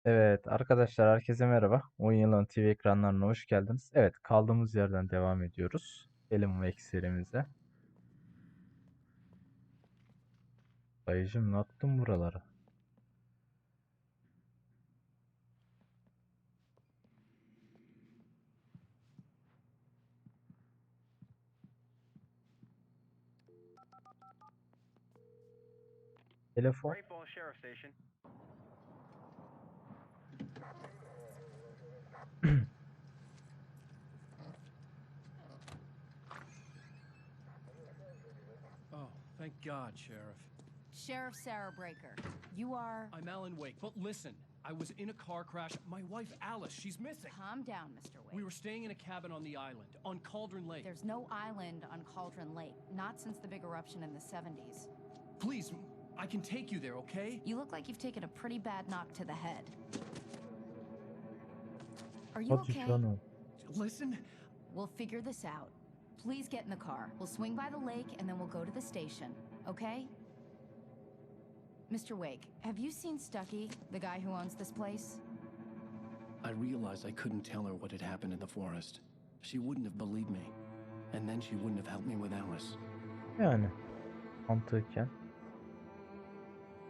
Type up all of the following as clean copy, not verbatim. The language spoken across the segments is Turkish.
Evet arkadaşlar herkese merhaba. Oyun Yılanı TV ekranlarına hoş geldiniz. Evet kaldığımız yerden devam ediyoruz. Elim ve serimize. Dayıcım ne yaptın buraları? Telefon. Great Falls Sheriff Station. Oh, thank God, Sheriff. Sheriff Sarah Breaker, you are... I'm Alan Wake, but listen, I was in a car crash. My wife, Alice, she's missing. Calm down, Mr. Wake. We were staying in a cabin on the island, on Cauldron Lake. There's no island on Cauldron Lake, not since the big eruption in the 70s. Please, I can take you there, okay? You look like you've taken a pretty bad knock to the head. Are you Hadi okay? canım. Listen, We'll figure this out. Please get in the car. We'll swing by the lake and then we'll go to the station, okay? Mr. Wake, have you seen Stucky, the guy who owns this place? I realized I couldn't tell her what had happened in the forest. She wouldn't have believed me. And then she wouldn't have helped me with Alice. Yani mantıken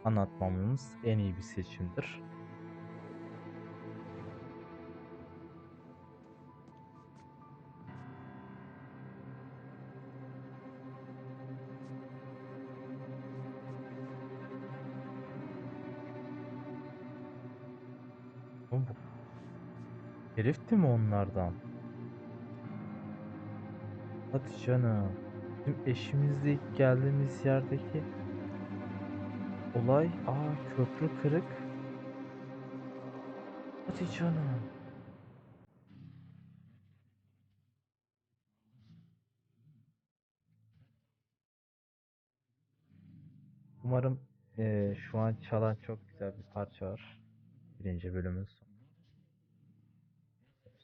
anlatmamız en iyi bir seçimdir. Oğlum bu herifti mi onlardan? Hadi canım. Bizim eşimizle ilk geldiğimiz yerdeki olay. Köprü kırık. Hadi canım. Umarım şu an çalan çok güzel bir parça var. Birinci bölümün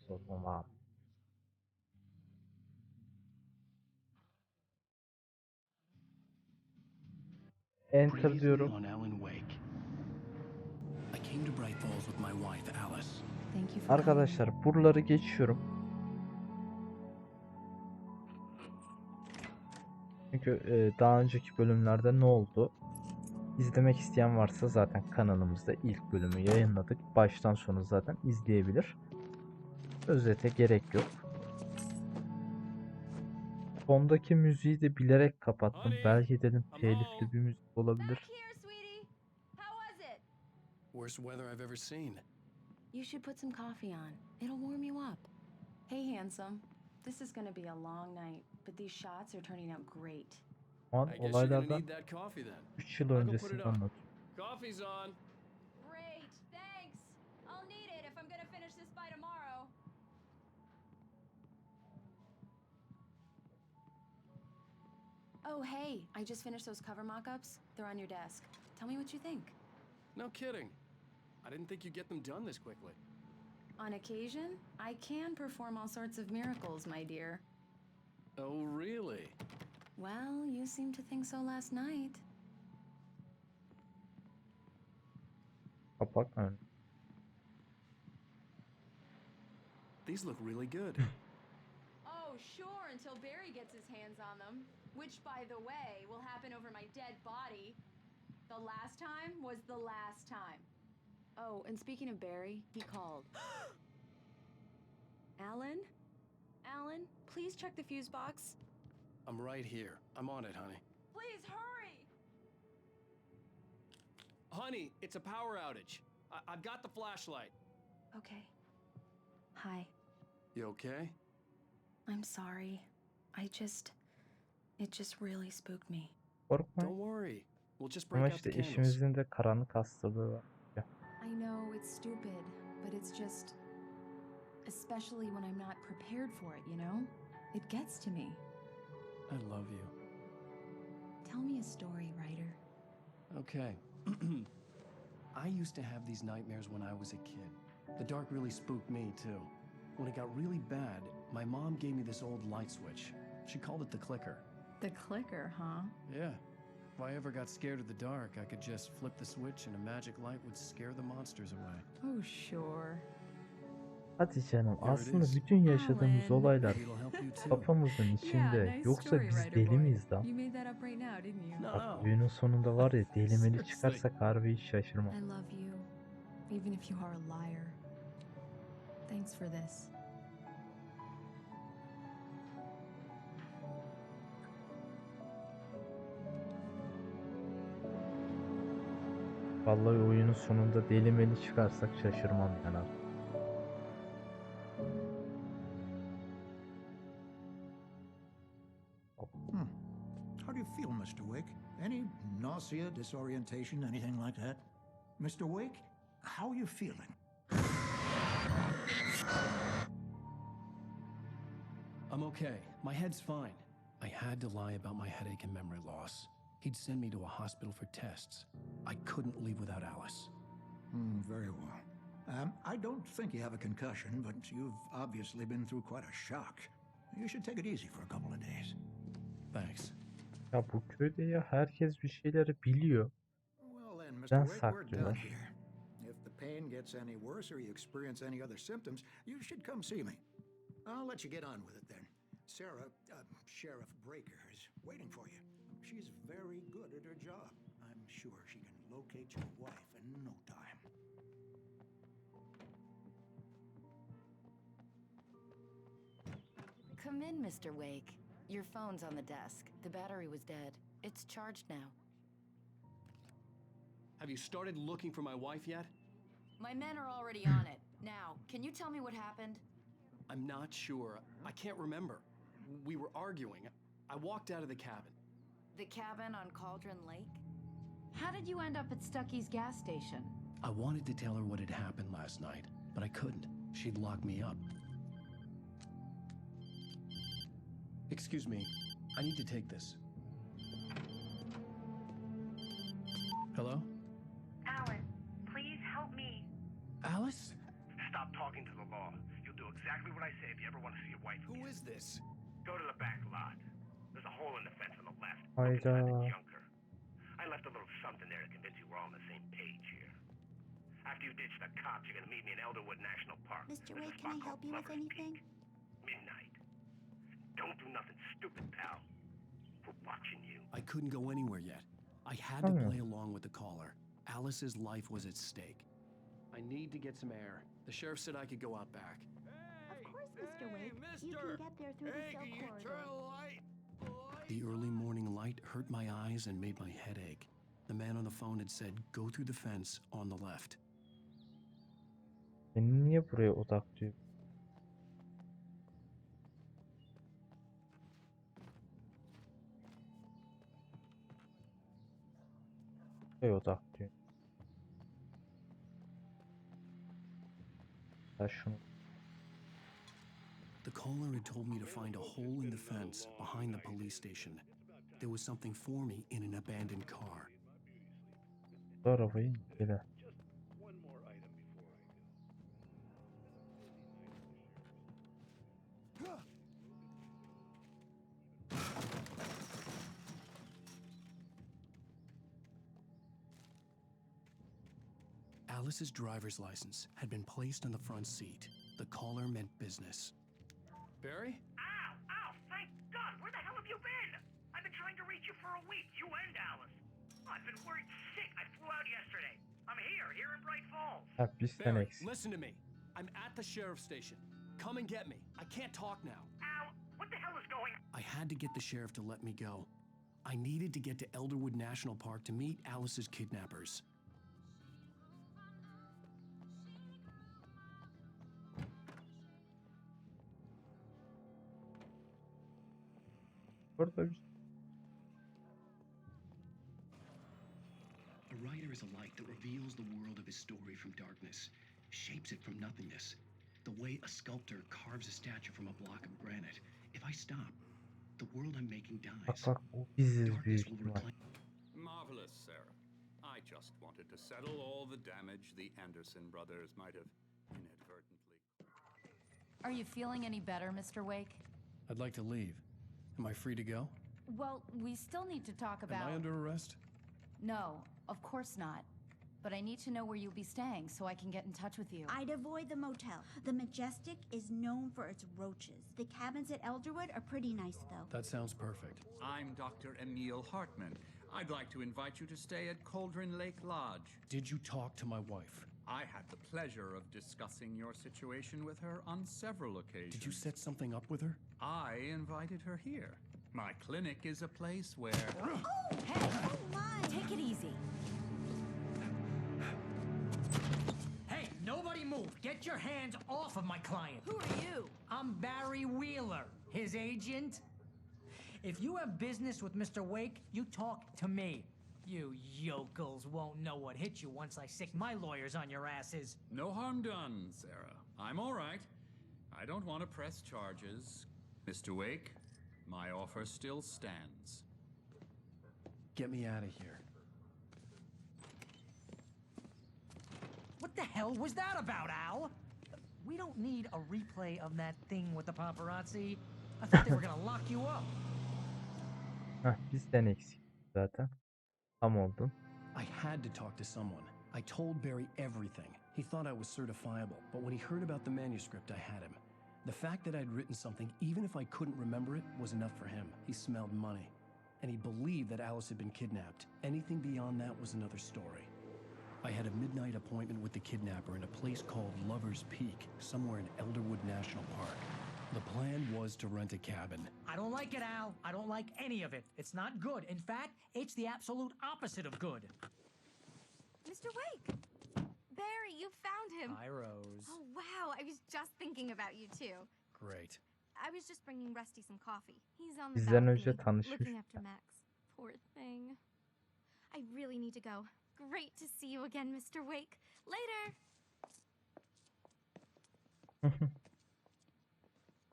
sonuna. Enter Praise be diyorum. on Alan Wake. I came to Bright Falls with my wife, Alice. Thank you for Arkadaşlar buraları geçiyorum. Çünkü daha önceki bölümlerde ne oldu? İzlemek isteyen varsa zaten kanalımızda ilk bölümü yayınladık. Baştan sona zaten izleyebilir. Özete gerek yok. Fondaki müziği de bilerek kapattım. Belki dedim telifli bir müzik olabilir. Back here, sweetie. How was it? Worst weather I've ever seen. You should put some coffee on. It'll warm you up. Hey, handsome. This is gonna be a long night, but these shots are turning out great. O an I guess you're gonna olaylardan need that coffee then. 3 yıl I'll go put it öncesini on. anlatıyor. Coffee's on. Great, thanks. I'll need it if I'm gonna finish this by tomorrow. Oh, hey, I just finished those cover mock-ups. They're on your desk. Tell me what you think. No kidding. I didn't think you'd get them done this quickly. On occasion, I can perform all sorts of miracles, my dear. Oh, really? Well, you seemed to think so last night. Kapak ön. These look really good. Oh, sure, until Barry gets his hands on them. Which, by the way, will happen over my dead body. The last time was the last time. Oh, and speaking of Barry, he called. Alan? Alan, please check the fuse box. I'm right here. I'm on it, honey. Please hurry! Honey, it's a power outage. I've got the flashlight. Okay. Hi. You okay? I'm sorry. It just really spooked me. Korkma. Don't worry. We'll just break Ama out the işte candles. eşimizin de karanlık hastalığı var. Ya, I know it's stupid, but it's just... Especially when I'm not prepared for it, you know? It gets to me. I love you. Tell me a story, writer. Okay. I used to have these nightmares when I was a kid. The dark really spooked me, too. When it got really bad, my mom gave me this old light switch. She called it the clicker. The clicker, huh? Yeah. I ever got scared of the dark, I could just flip the switch and a magic light would scare the monsters away. Oh, sure. Hadi canım, Here it aslında is. bütün yaşadığımız Alan. olaylar Maybe it'll help you too. kafamızın Yeah, içinde. nice Yoksa story, biz writer deli boy. miyiz lan? You made that up right now, didn't you? No, Bak no. oyunun sonunda var ya delimeli Seriously. çıkarsak harbi hiç şaşırmam. I love you, even if you are a liar. Thanks for this. Vallahi oyunun sonunda delimeli çıkarsak şaşırmam yani artık. How do you feel, Mr. Wake? Any nausea, disorientation, anything like that? Mr. Wake, how are you feeling? I'm okay. My head's fine. I had to lie about my headache and memory loss. He'd send me to a hospital for tests. I couldn't leave without Alice. Very well. I don't think you have a concussion, but you've obviously been through quite a shock. You should take it easy for a couple of days. Thanks. Ya bu köyde ya herkes bir şeyleri biliyor. Well then, Mr. Neden Wake, we're done saklıyorlar? here. If the pain gets any worse or you experience any other symptoms, you should come see me. I'll let you get on with it then. Sarah, Sheriff Breaker, is waiting for you. She's very good at her job. I'm sure she can locate your wife in no time. Come in, Mr. Wake. Your phone's on the desk. The battery was dead. It's charged now. Have you started looking for my wife yet? My men are already on it. Now, can you tell me what happened? I'm not sure. I can't remember. We were arguing. I walked out of the cabin. The cabin on Cauldron Lake? How did you end up at Stucky's gas station? I wanted to tell her what had happened last night, but I couldn't. She'd lock me up. Excuse me. I need to take this. Hello? Alan, please help me. Alice? Stop talking to the law. You'll do exactly what I say if you ever want to see your wife Who again. is this? Go to the back lot. There's a hole in the fence on the left. Hayda. Look inside the junker. I left a little something there to convince you we're all on the same page here. After you ditch the cops, you're gonna meet me in Elderwood National Park. Mr. There's a Wake, spot can I help called you with Lover's anything? Peak. Midnight. Don't do nothing stupid, pal. We're watching you. I couldn't go anywhere yet. I had to Oh. play along with the caller. Alice's life was at stake. I need to get some air. The sheriff said I could go out back. Of course, Mr. Wake. You can get there through the silk corridor. The early morning light hurt my eyes and made my head ache. The man on the phone had said, go through the fence on the left. Beni niye buraya odaklıyor? Buraya odaklıyor. Ya şunu. The caller had told me to find a hole in the fence behind the police station. There was something for me in an abandoned car. Bu arabayı böyle. Alice's driver's license had been placed on the front seat. The caller meant business. Barry? Ow! Ow! Thank God! Where the hell have you been? I've been trying to reach you for a week. You and Alice. I've been worried sick. I flew out yesterday. I'm here in Bright Falls. Ha bizden Barry, eksik. listen to me. I'm at the sheriff's station. Come and get me. I can't talk now. Ow! What the hell is going on? I had to get the sheriff to let me go. I needed to get to Elderwood National Park to meet Alice's kidnappers. Burada bir A writer is a light that reveals the world of his story from darkness, shapes it from nothingness. The way a sculptor carves a statue from a block of granite. If I stop, the world I'm making bak dies. bak o biziz Darkness büyük will ihtimal. reclaim. Marvelous, Sarah. I just wanted to settle all the damage the Anderson brothers might have inadvertently. Are you feeling any better, Mr. Wake? I'd like to leave. Am I free to go? Well, we still need to talk about... Am I under arrest? No, of course not. But I need to know where you'll be staying so I can get in touch with you. I'd avoid the motel. The Majestic is known for its roaches. The cabins at Elderwood are pretty nice, though. That sounds perfect. I'm Dr. Emil Hartman. I'd like to invite you to stay at Cauldron Lake Lodge. Did you talk to my wife? I had the pleasure of discussing your situation with her on several occasions. Did you set something up with her? I invited her here. My clinic is a place where... Oh, hey! Oh my! Take it easy. Hey, nobody move! Get your hands off of my client! Who are you? I'm Barry Wheeler, his agent. If you have business with Mr. Wake, you talk to me. You yokels won't know what hit you once I sick my lawyers on your asses. No harm done, Sarah. I'm all right. I don't want to press charges. Mr. Wake, my offer still stands. Get me out of here. What the hell was that about, Al? We don't need a replay of that thing with the paparazzi. I thought they were gonna lock you up. Heh, bizden eksik zaten. Tam oldun. I had to talk to someone. I told Barry everything. He thought I was certifiable, but when he heard about the manuscript, I had him. The fact that I'd written something, even if I couldn't remember it, was enough for him. He smelled money. And he believed that Alice had been kidnapped. Anything beyond that was another story. I had a midnight appointment with the kidnapper in a place called Lover's Peak, somewhere in Elderwood National Park. The plan was to rent a cabin. I don't like it, Al. I don't like any of it. It's not good. In fact, it's the absolute opposite of good. Mr. Wake! Barry, you found him! Hi, Rose. Oh, wow. I was just thinking about you, too. Great. I was just bringing Rusty some coffee. He's on the Bizden önce balcony, tanışmış. looking after Max. Poor thing. I really need to go. Great to see you again, Mr. Wake. Later!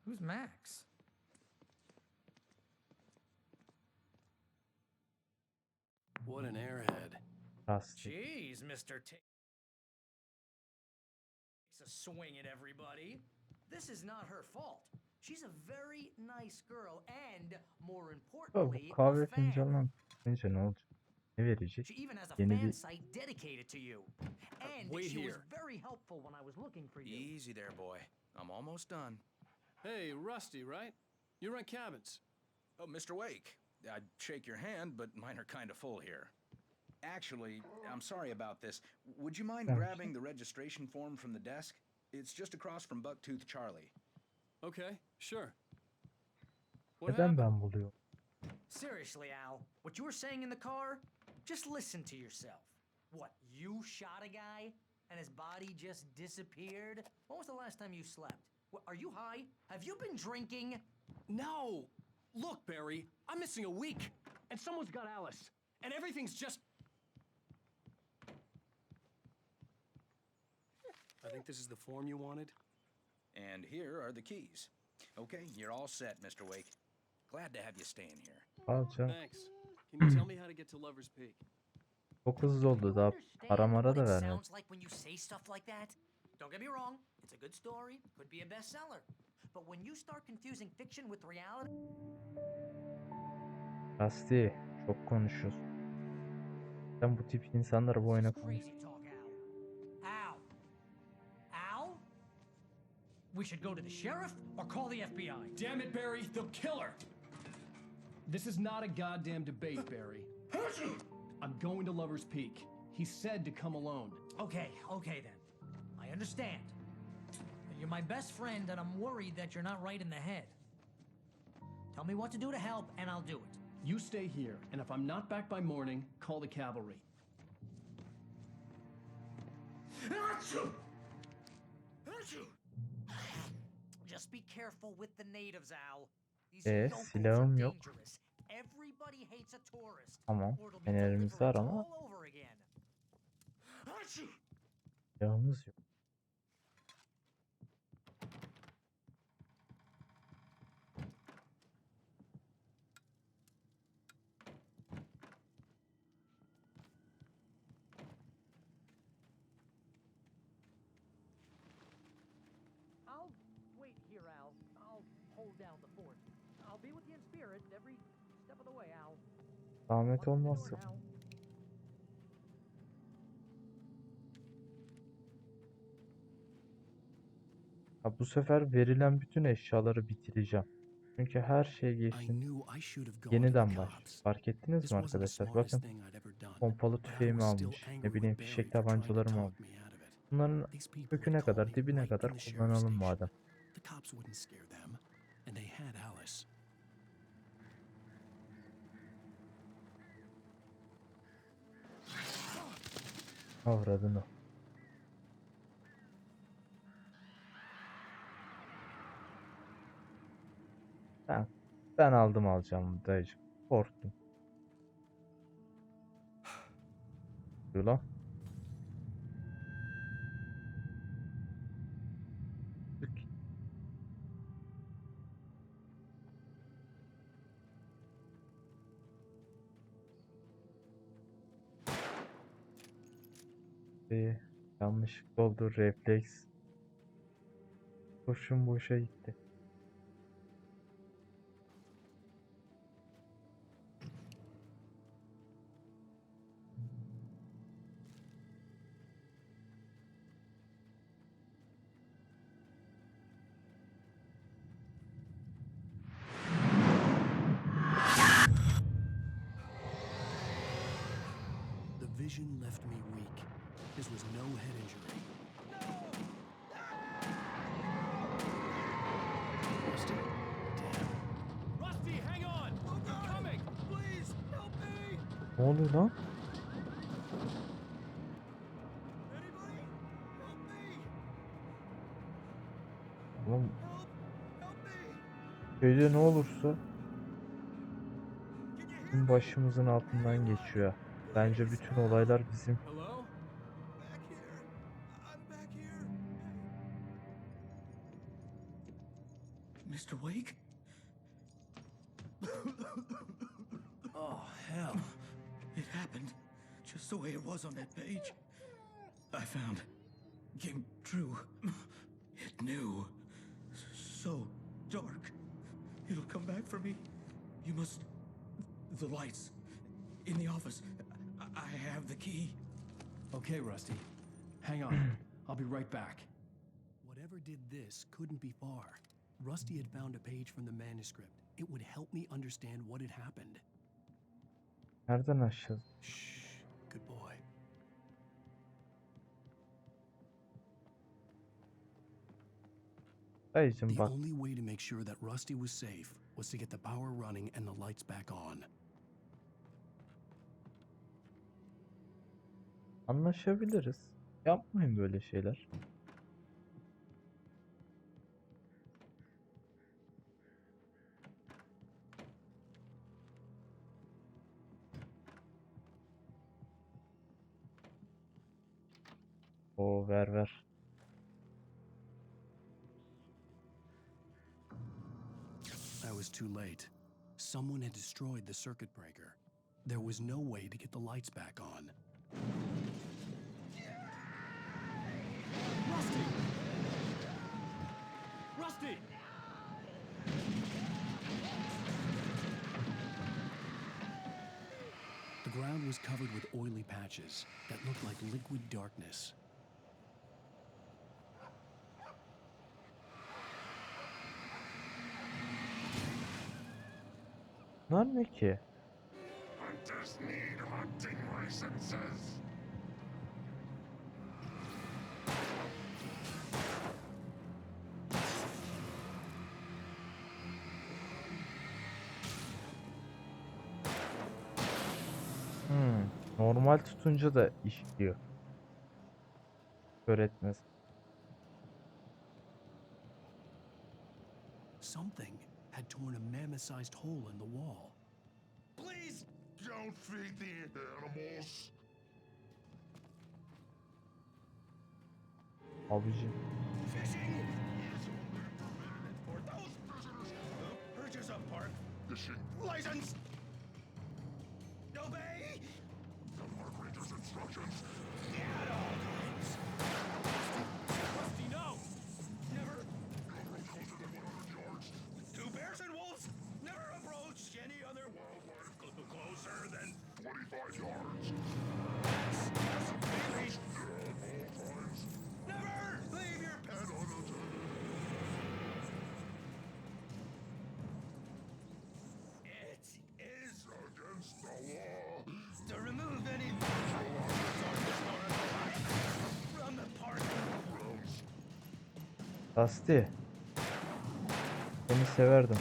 Who's Max? What an airhead. Rusty. Jeez, Mr. Takes a swing at everybody. This is not her fault. She's a very nice girl and, more Oh, importantly, bu kahve a fan. fincanından çıkınca ne olacak? Ne verecek? She even has a Yeni fan bir... site dedicated to you. And wait she here. was very helpful when I was looking for you. Easy there, boy. I'm almost done. Hey, Rusty, right? You rent cabins. Oh, Mr. Wake. I'd shake your hand, but mine are kind of full here. Actually, I'm sorry about this. Would you mind grabbing the registration form from the desk? It's just across from Bucktooth Charlie. Okay, sure. What Neden happened? ben buluyorum? Seriously, Al, what you were saying in the car, just listen to yourself. What, you shot a guy and his body just disappeared? When was the last time you slept? What, are you high? Have you been drinking? No! Look, Barry, I'm missing a week, and someone's got Alice, and everything's just... I think this is the form you wanted. And here are the keys. Okay, you're all set, Mr. Wake. Glad to have you staying here. Alacağım. Thanks. Can you tell me how to get to Lover's Peak? Çok hızlı oldu, daha para mara da What it vermedi. sounds like when you say stuff like that? Don't get me wrong, it's a good story, could be a bestseller. But when you start confusing fiction with reality... Rusty, çok konuşuyorsun. Sen bu tip insanları bu oyuna koy. Crazy talk, Al. Al? Al? We should go to the sheriff or call the FBI. Damn it, Barry, they'll kill her! This is not a goddamn debate, Barry. I'm going to Lover's Peak. He said to come alone. Okay then. I understand. You're my best friend and I'm worried that you're not right in the head. Tell me what to do to help and I'll do it. You stay here, and if I'm not back by morning, call the cavalry. Just be careful with the natives, Al. These yokels silahım are yok. dangerous. Everybody hates a tourist. Tamam. Or it'll be Fenerimiz var ama all over again. silahımız yok. I'll wait here, Al. I'll hold down the fort. I'll be with you in spirit every Step of the way, Al. Zahmet olmazsa. Now. Ha, bu sefer verilen bütün eşyaları bitireceğim. Çünkü her şey I geçsin. knew I should have gone to the Yeniden baş. cops. Fark ettiniz This mi wasn't the arkadaşlar? smartest Bakın, thing I'd ever done. pompalı But I tüfeğimi was still almış. angry Ne bileyim, with Barry fişek for trying to tabancalarımı talk almış. me out of it. Bunların These people köküne had kadar, called me dibine right kadar in the sheriff's kullanalım station. madem. The cops wouldn't scare them, and they had Alice. Avradını. Ben aldım alacağım dayıcım. Korktum. Ulan. Yanlışlıkla oldu, refleks. Kurşun boşa gitti. The vision left me weak. This was no head injury. Rusty? Damn. Rusty, hang on! We're coming! Please, help me! Ne oluyor lan? Anybody? Help me! Oğlum, Help me! köyde ne olursa bizim başımızın altından geçiyor. Bence bütün olaylar bizim. Hello? Back here. I'm back here. Mr. Wake? Oh, hell. It happened just the way it was on that page. I found. Came true. It knew. So dark. It'll come back for me. You must. The lights. In the office. I have the key. Okay, Rusty. Hang on. I'll be right back. Whatever did this couldn't be far. Rusty had found a page from the manuscript. It would help me understand what had happened. Nereden aşacağız? Shh. Good boy. Dayıcım The bak. only way to make sure that Rusty was safe was to get the power running and the lights back on. Anlaşabiliriz. Yapmayın böyle şeyler. O ver. I was too late. Someone had destroyed the circuit breaker. There was no way to get the lights back on. Rusty! Rusty! The ground was covered with oily patches that looked like liquid darkness. Bunlar ne ki? Hunters need hunting licenses. Normal tutunca da işliyor. Öğretmez. Something had torn a mammoth-sized hole in the wall. Please don't feed the animals. Abicim. Fishing is only permitted for those visitors who purchase a park fishing license. Obey the park ranger's instructions at all times. Rusty, no! Never approach closer than 100 yards. 2 bears and wolves never approach any other wild Dusty. Seni severdim.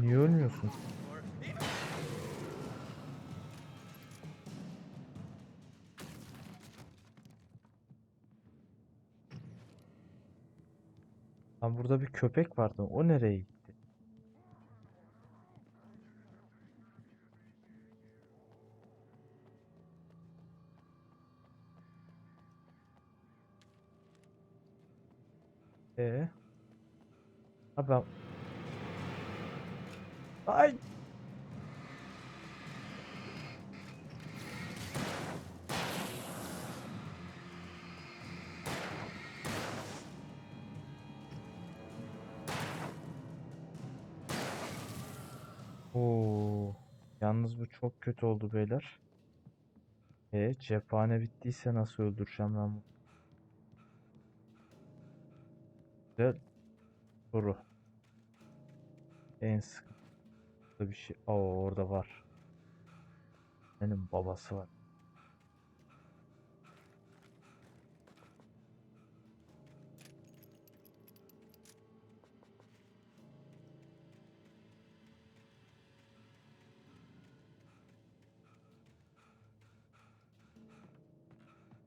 Niye ölmüyorsun? Lan burada bir köpek vardı. O nereye gitti? Ha ben... Ay! Oo. Yalnız bu çok kötü oldu beyler. Cephane bittiyse nasıl öldüreceğim ben bunu? Güzel soru. En sıkıntılı bir şey. Oo, orada var. Benim babası var.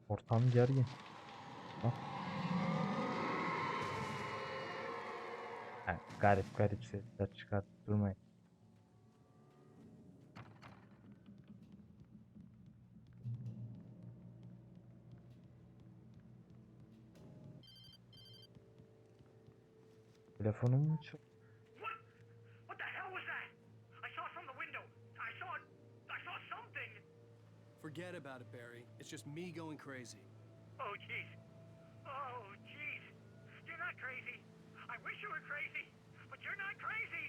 Ortam gergin. Ha? Ha, garip garip sesler çıkartıp durmayın. Telefonum mu çalıyor? What? What the hell was that? I saw from the window. I saw something. Forget about it, Barry. It's just me going crazy. Oh, jeez. Oh, jeez. You're not crazy. I wish you were crazy, but you're not crazy.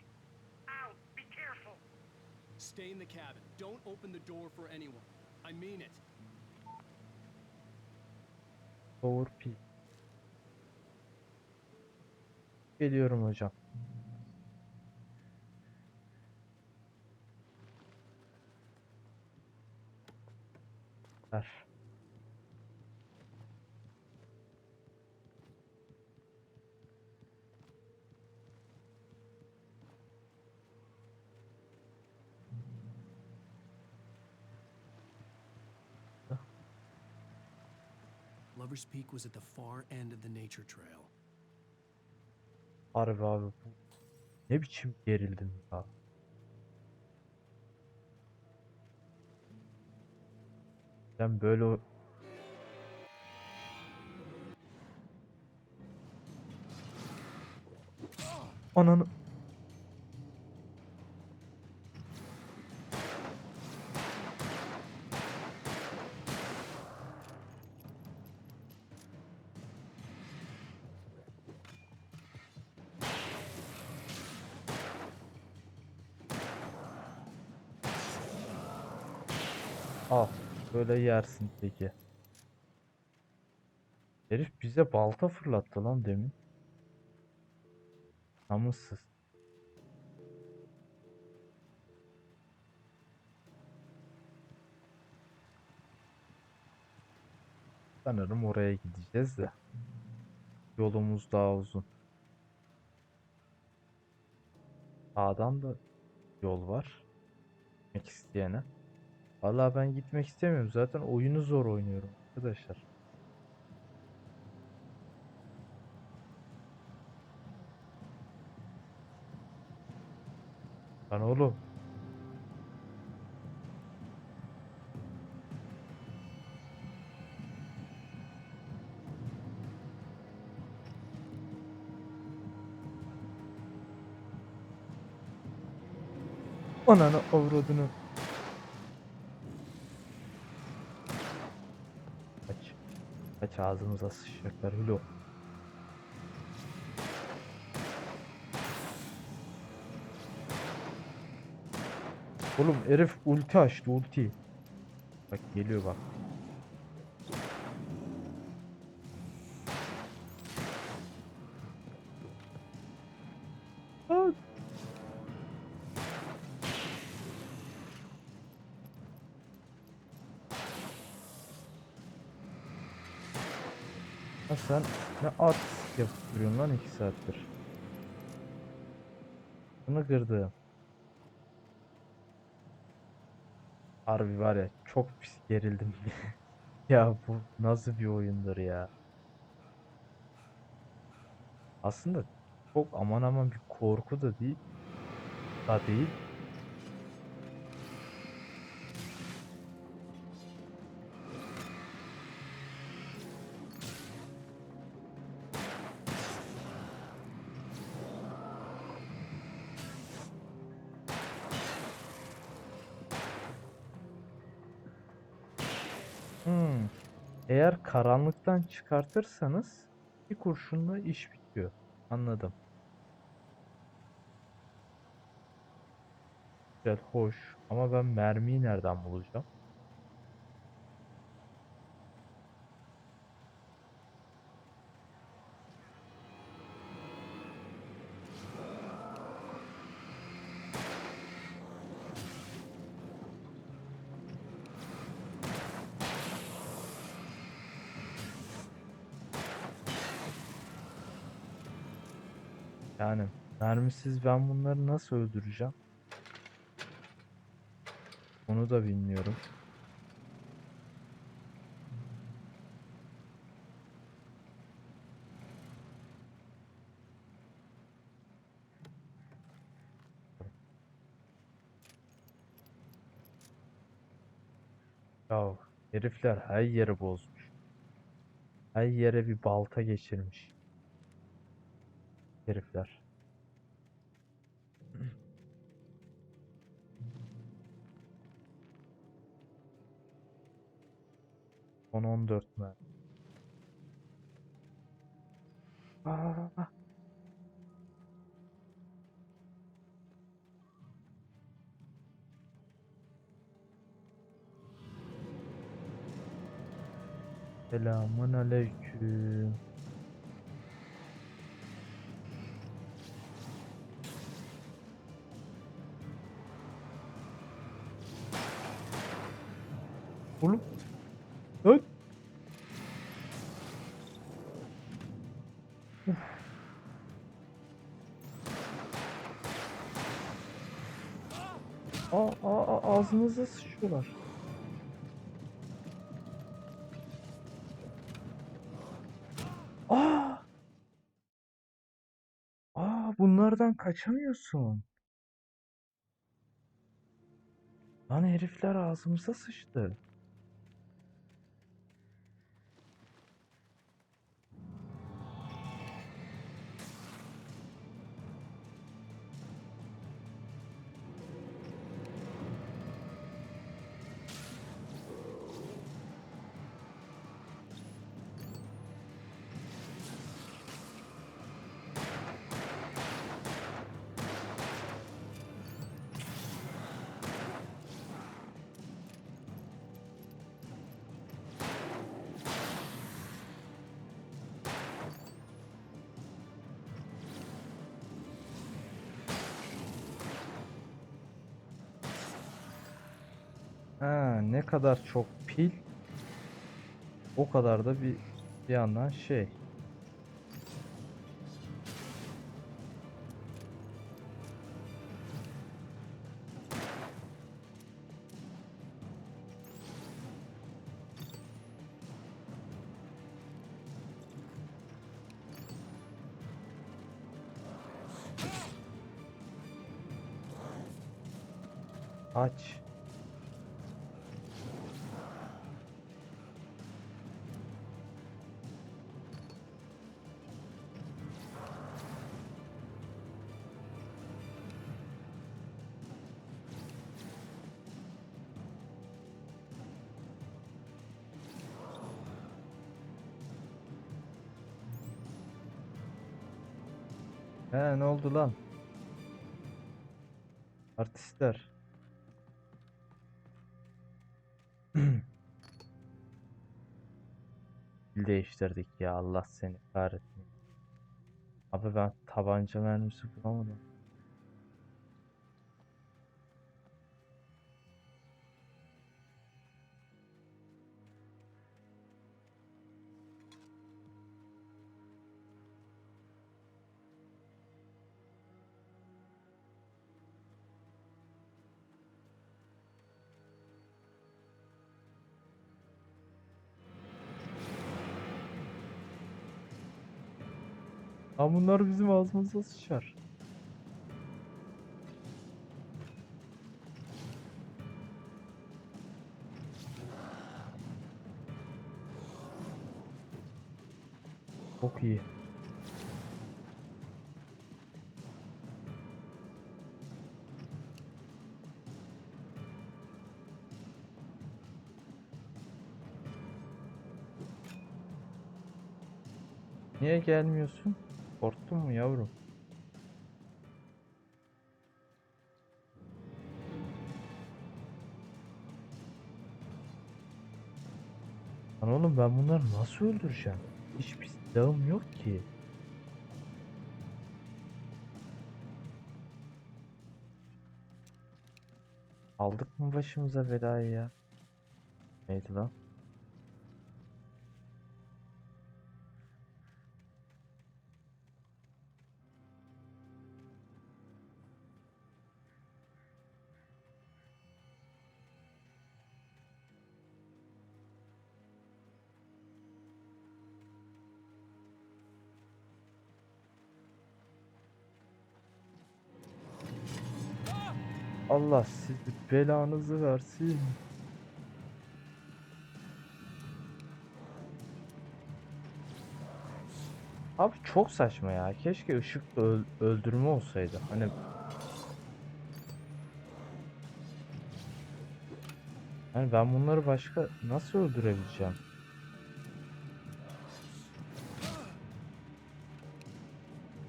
Ow, be careful. Stay in the cabin. Don't open the door for anyone. I mean it. Power P. Geliyorum hocam. Ver. Lover's Peak was at the far end of the nature trail. Harbi abi bu. Ne biçim gerildim ya. Ben böyle Ananı. Al. Böyle yersin peki. Herif bize balta fırlattı lan demin. Namussuz. Sanırım oraya gideceğiz de. Yolumuz daha uzun. Sağdan da yol var. Gitmek isteyene. Vallahi ben gitmek istemiyorum. Zaten oyunu zor oynuyorum arkadaşlar. Lan oğlum. Ananı avradını. Kaç. Kaç ağzımıza sıçacaklar Hülo. Oğlum herif ulti açtı ulti. Bak geliyor bak. Aa. Ha sen ne at yapıyorsun lan 2 saattir. Bunu kırdım. Harbi var ya çok pis gerildim. Ya bu nasıl bir oyundur ya. Aslında çok aman aman bir korku da değil. Da değil. Hmm. Eğer karanlıktan çıkartırsanız bir kurşunla iş bitiyor. Anladım. Güzel, hoş. Ama ben mermiyi nereden bulacağım? Yani mermisiz ben bunları nasıl öldüreceğim? Onu da bilmiyorum. Ya herifler her yeri bozmuş. Her yere bir balta geçirmiş. Herifler. Son 14 mermi. Aa, selamun aleyküm. Oğlum. Öt. Ağzınıza sıçıyorlar. Aa, bunlardan kaçamıyorsun. Lan herifler ağzımıza sıçtı. Ha, ne kadar çok pil o kadar da bir yandan şey. Aç. He, ne oldu lan? Artistler. Dil değiştirdik ya, Allah seni kahretsin. Abi ben tabanca mermisi bulamadım. Ama bunlar bizim ağzımıza sıçar. Çok iyi. Niye gelmiyorsun? Korktun mu yavrum? Lan oğlum ben bunları nasıl öldüreceğim? Hiçbir silahım yok ki. Aldık mı başımıza belayı ya? Neydi lan? Allah sizi belanızı versin. Abi çok saçma ya. Keşke ışıkla öldürme olsaydı. Hani ben bunları başka nasıl öldürebileceğim?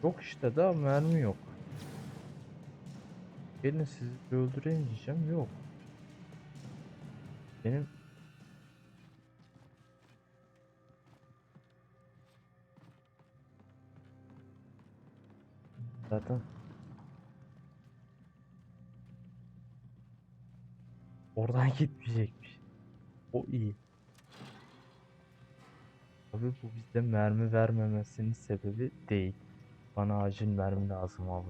Yok işte, daha mermi yok. Gelin sizi bir öldüreyim diyeceğim. Yok. Benim zaten oradan gitmeyecekmiş. O iyi. Tabii bu bize mermi vermemesinin sebebi değil. Bana acil mermi lazım abi.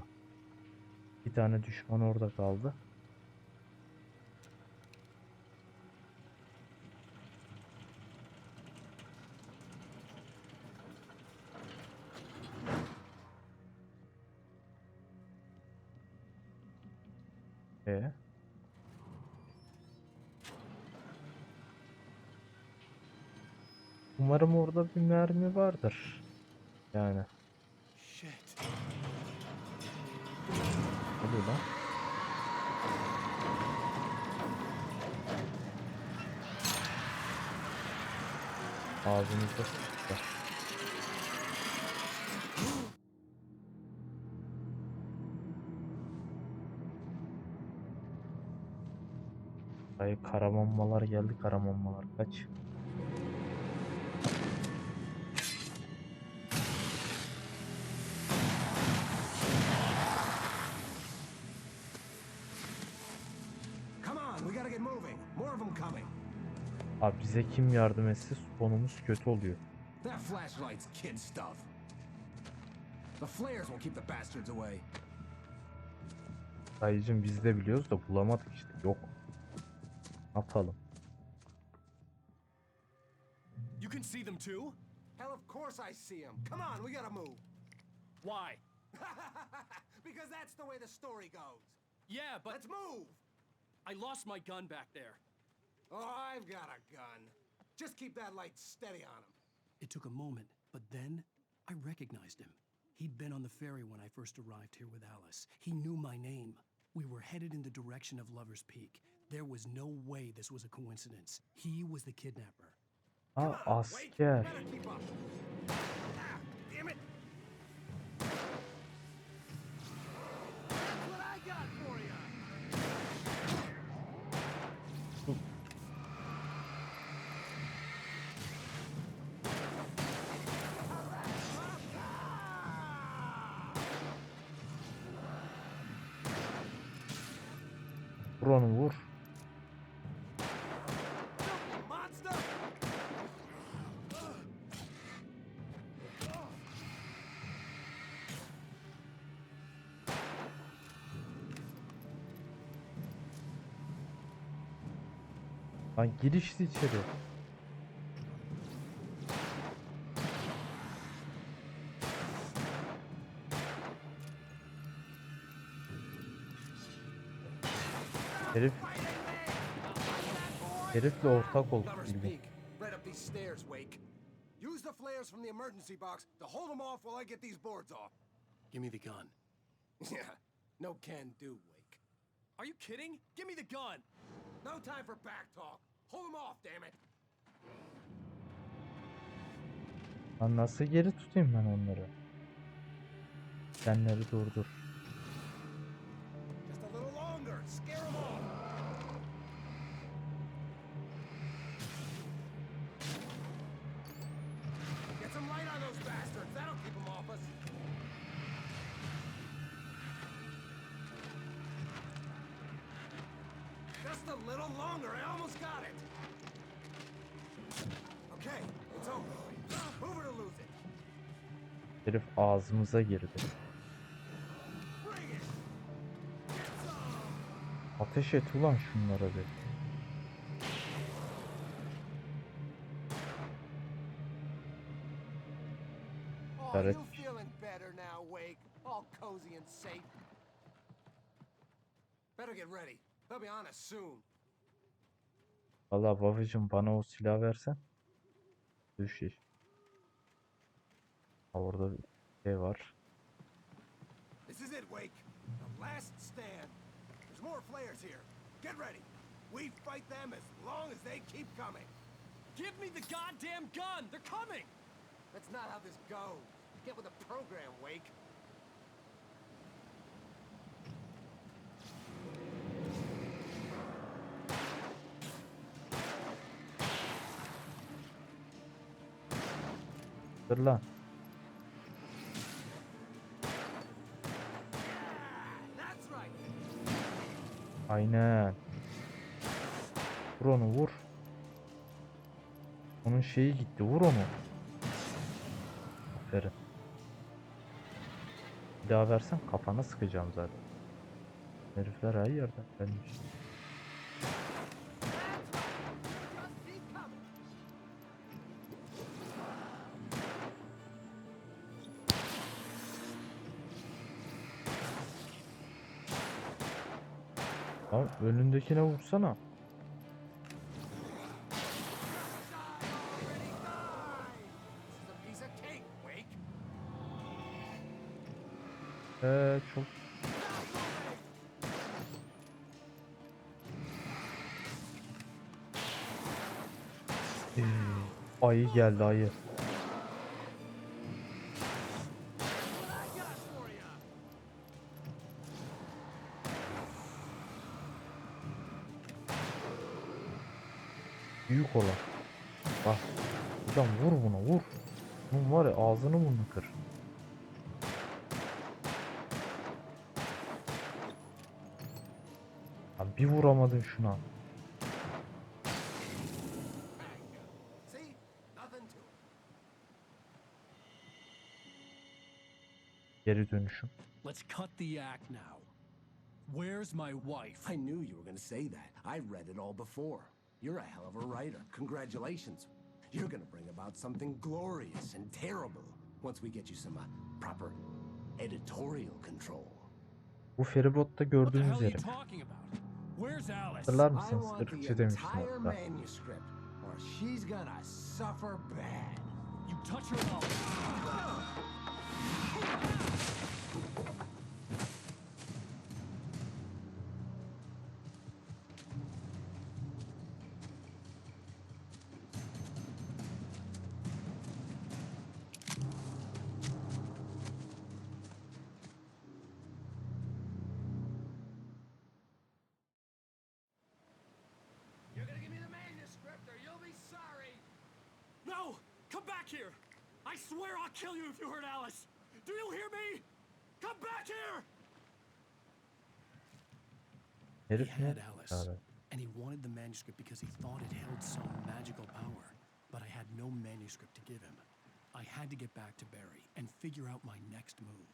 Bir tane düşman orada kaldı. E umarım orada bir mermi vardır. Yani. Ne oluyor lan? Ağzımızda sıçtı. Ay karamammalar geldi, karamammalar kaç. Come on, we gotta get moving. More of them coming. Abi bize kim yardım etse sonumuz kötü oluyor. That flashlight's kid stuff. The flares will keep the bastards away. Dayıcım biz de biliyoruz da bulamadık işte. Yok. Ne yapalım? You can see them too? Hell, of course I see them. Come on, we gotta move. Why? Because that's the way the story goes. Yeah, but... Let's move! I lost my gun back there. Oh, I've got a gun. Just keep that light steady on him. It took a moment, but then I recognized him. He'd been on the ferry when I first arrived here with Alice. He knew my name. We were headed in the direction of Lover's Peak. There was no way this was a coincidence. He was the kidnapper. Aa, asker. Damn it! What I got for you? Vur onu vur. Lan girişti içeri. Herifle ortak olduk Lover's bildiğin. Peak, right up these stairs, Wake. Use the flares from the emergency box to hold them off while I get these boards off. Give me the gun. Yeah, no can do, Wake. Are you kidding? Give me the gun! No time for back talk. Hold them off, damn it. Lan nasıl geri tutayım ben onları? Senleri durdur. Just a little longer. Scare them off. Get some light on those bastards. That'll keep them off us. Just a little longer. I almost got it. Okay, it's over. Move it or lose it. Herif ağzımıza girdi. Bring it. Get some. Ateş et ulan şunlara bir. Oh, Evet. you feeling better now, Wake? All cozy and safe. Better get ready. They'll be on us soon. Valla babacım bana o silah versen. Düş iş. Ha, orada bir şey var. This is it, Wake. The last stand. There's more flares here. Get ready. We fight them as long as they keep coming. Give me the goddamn gun! They're coming! That's not how this goes. Get with the program, Wake. Dur lan. That's right. Aynen. Vur onu vur. Onun şeyi gitti. Vur onu. Aferin. Bir daha versen kafana sıkacağım zaten. Herifler her yerden gelmiş. Just keep coming. Lan önündekine vursana. This is a piece of cake, Wake. Çok ayı geldi ayı. Büyük olan. Bak. Hocam vur buna vur. Bunun var ya ağzını burnunu kır. Lan bir vuramadın şuna. See? Nothing to it. Geri dönüşüm. Let's cut the act now. Where's my wife? I knew you were going to say that. I read it all before. You're a hell of a writer. Congratulations. You're going to bring about something glorious and terrible once we get you some proper editorial control. Bu feribotta gördüğümüz yeri. Where's Alice? Hatırlar I mısınız? want the Irkçı demiştim entire hatta. manuscript, or she's gonna suffer bad. You touch her mouth. You're gonna give me the manuscript or you'll be sorry. No! Come back here! I swear I'll kill you if you hurt Alice! Do you hear me? Come back here! He Herif ne? had Alice, Abi. and he wanted the manuscript because he thought it held some magical power. But I had no manuscript to give him. I had to get back to Barry and figure out my next move.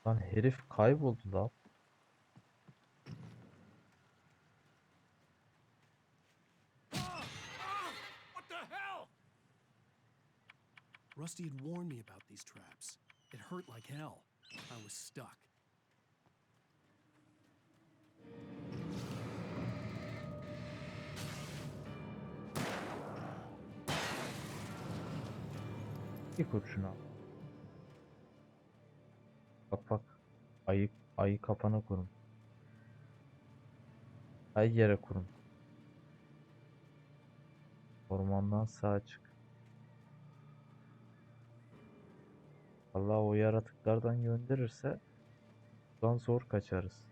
Lan herif kayboldu lan. What the hell? Rusty had warned me about these traps. It hurt like hell. I was stuck. Bir kurşun al. Bak bak. Ayı kafana kurun. Ayı yere kurun. Ormandan sağa çık. Allah o yaratıklardan gönderirse buradan zor kaçarız.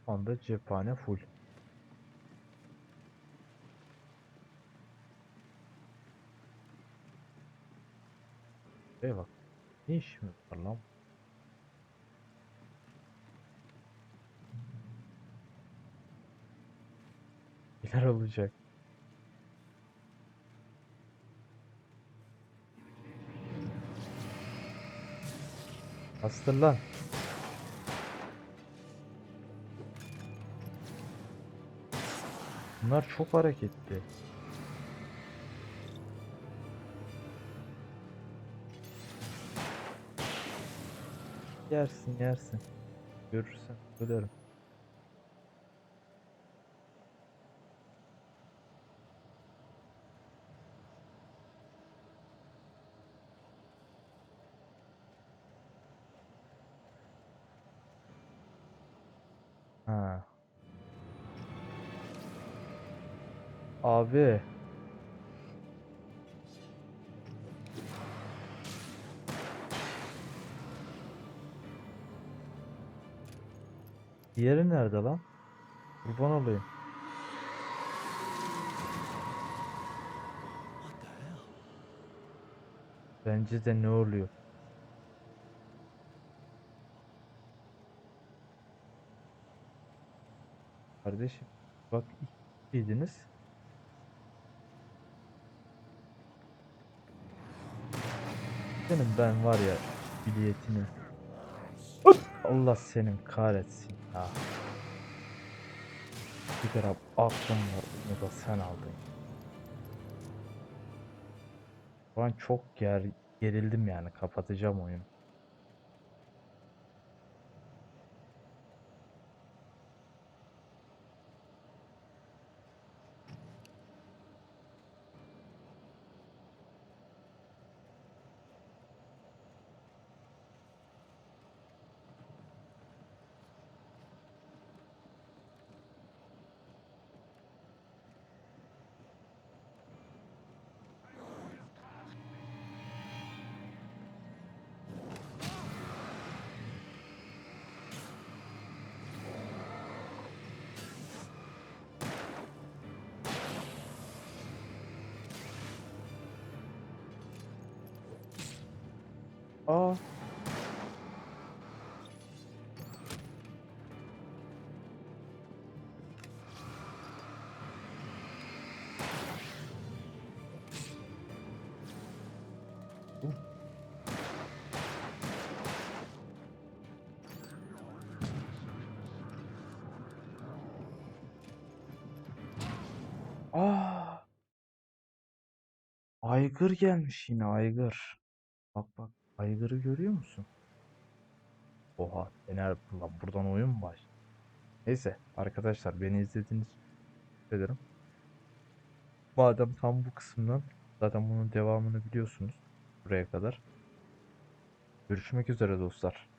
Şu anda cephane full. Bak. Ne işimiz var lan? Neler olacak? Bastır lan. Bunlar çok hareketli. Yersin yersin. Görürsen söylerim. Ha. Abi. Diğeri nerede lan? Kurban olayım. Bence de ne oluyor? Kardeşim bak ikiydiniz. Senin ben var ya biletini. Allah senin kahretsin ya. Bir kere aklım var. Onu da sen aldın. Şu an çok gerildim yani. Kapatacağım oyunu. Aa. Aa. Aygır gelmiş yine aygır. Bak bak aygırı görüyor musun? Oha Fener buradan oyun mu baş? Neyse arkadaşlar beni izlediğiniz için teşekkür ederim. Madem tam bu kısımdan zaten bunun devamını biliyorsunuz buraya kadar. Görüşmek üzere dostlar.